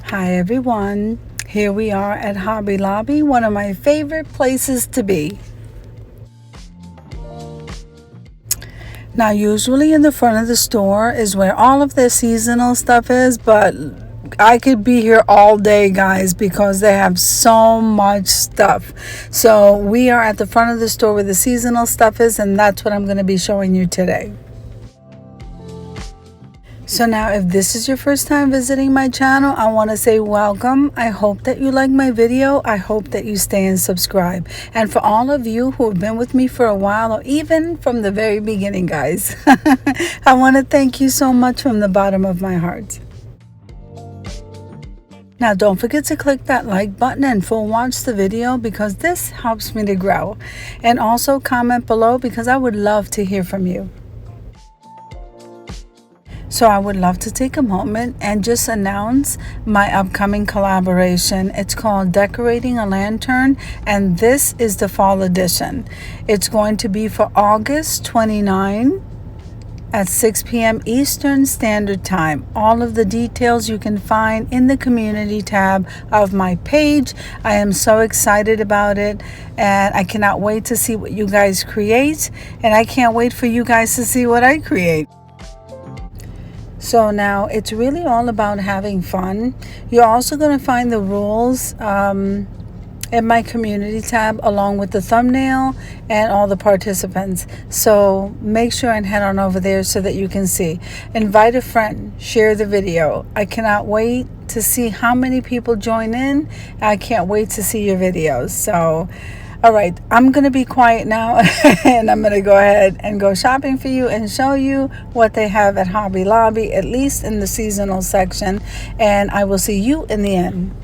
Hi everyone, here we are at Hobby Lobby, one of my favorite places to be. Now usually in the front of the store is where all of their seasonal stuff is, but I could be here all day, guys, because they have so much stuff. So we are at the front of the store where the seasonal stuff is, and that's what I'm going to be showing you today. So now if this is your first time visiting my channel, I want to say welcome. I hope that you like my video. I hope that you stay and subscribe. And for all of you who have been with me for a while, or even from the very beginning, guys, I want to thank you so much from the bottom of my heart. Now don't forget to click that like button and full watch the video, because this helps me to grow. And also comment below, because I would love to hear from you. So I would love to take a moment and just announce my upcoming collaboration. It's called Decorating a Lantern, and this is the fall edition. It's going to be for August 29 at 6 p.m. Eastern Standard Time. All of the details you can find in the community tab of my page. I am so excited about it, and I cannot wait to see what you guys create, and I can't wait for you guys to see what I create. So now it's really all about having fun. You're also going to find the rules in my community tab, along with the thumbnail and all the participants. So make sure and head on over there so that you can see. Invite a friend, share the video. I cannot wait to see how many people join in. I can't wait to see your videos. So all right, I'm going to be quiet now and I'm going to go ahead and go shopping for you and show you what they have at Hobby Lobby, at least in the seasonal section, and I will see you in the end.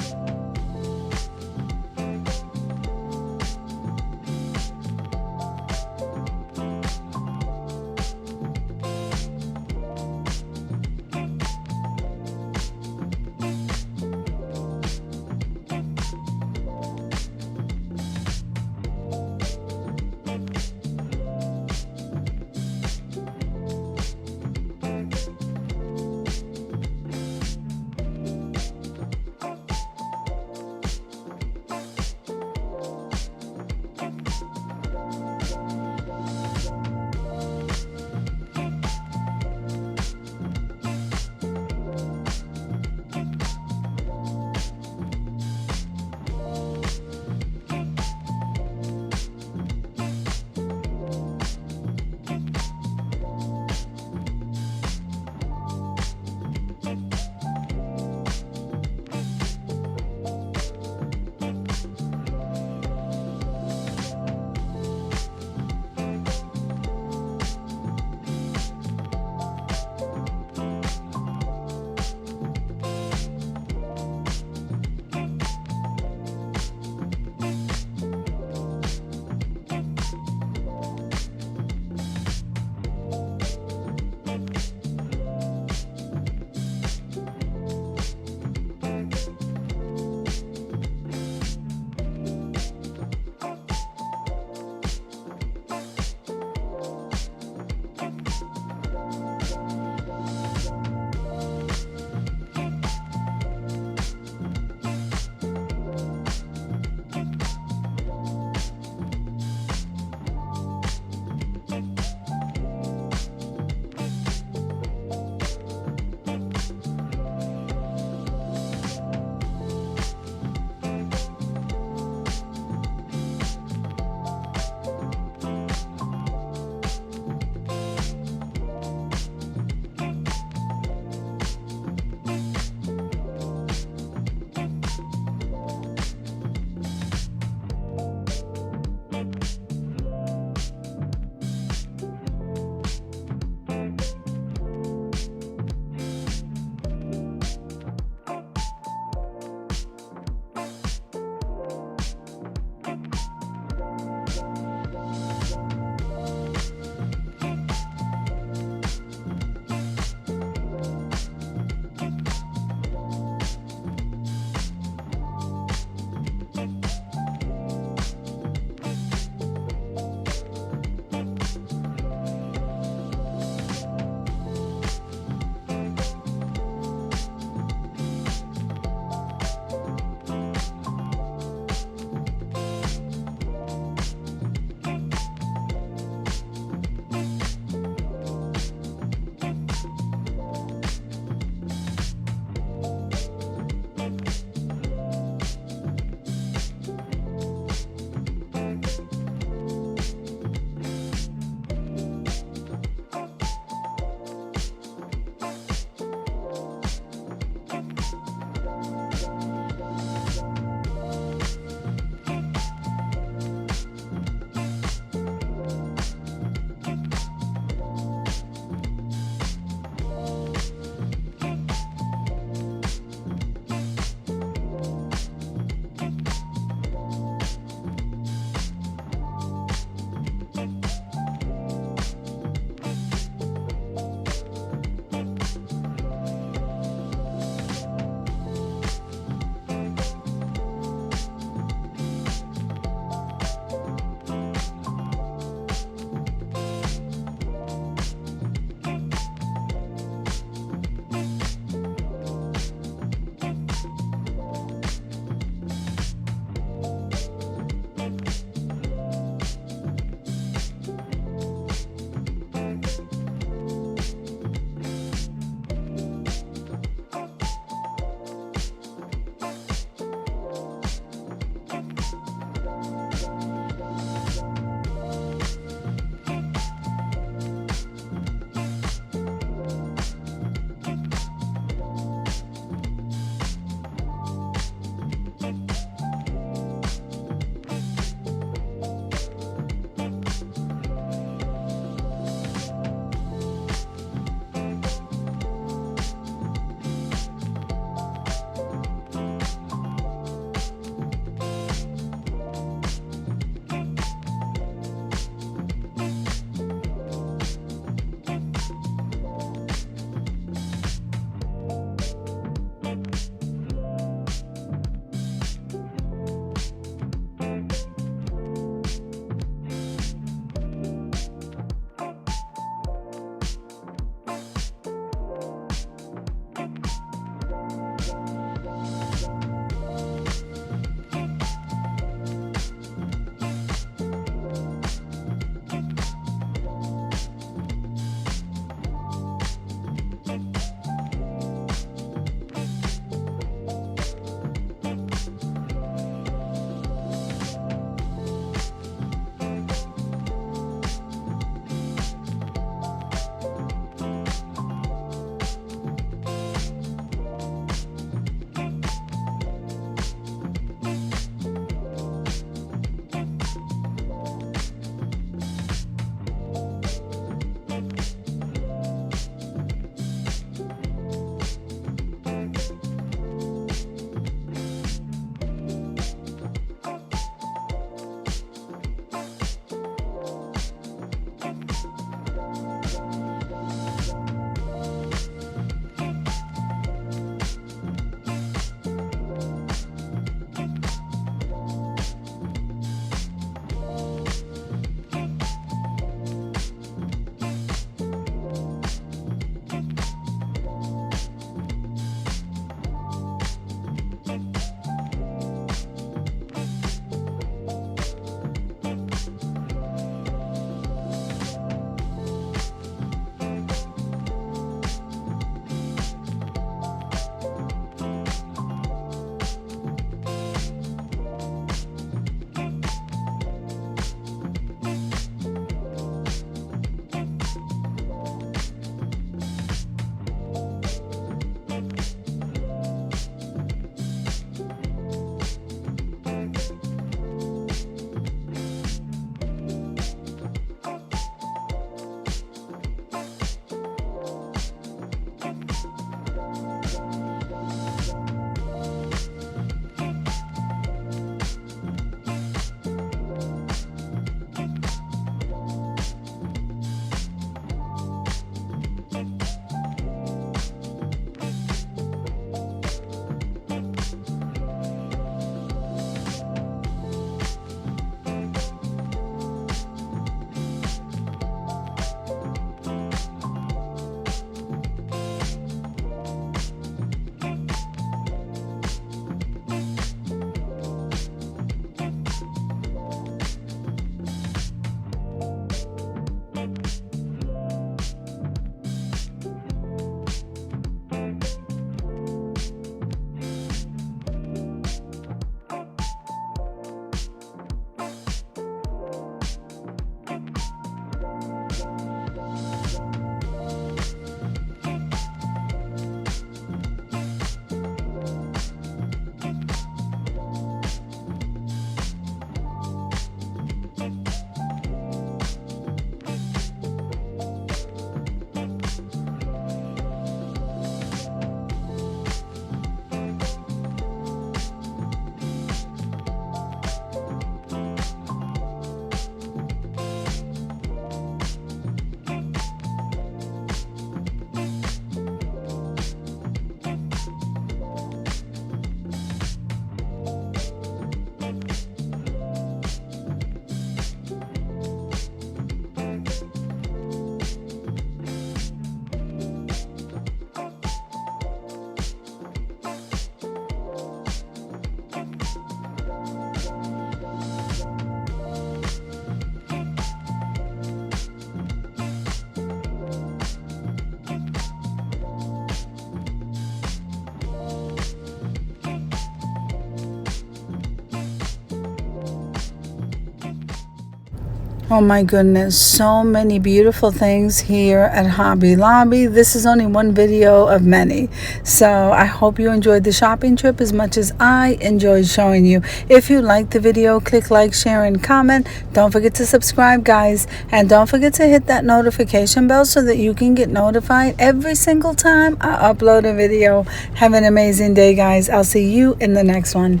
Oh my goodness, so many beautiful things here at Hobby Lobby. This is only one video of many. So I hope you enjoyed the shopping trip as much as I enjoyed showing you. If you liked the video, click like, share, and comment. Don't forget to subscribe, guys. And don't forget to hit that notification bell so that you can get notified every single time I upload a video. Have an amazing day, guys. I'll see you in the next one.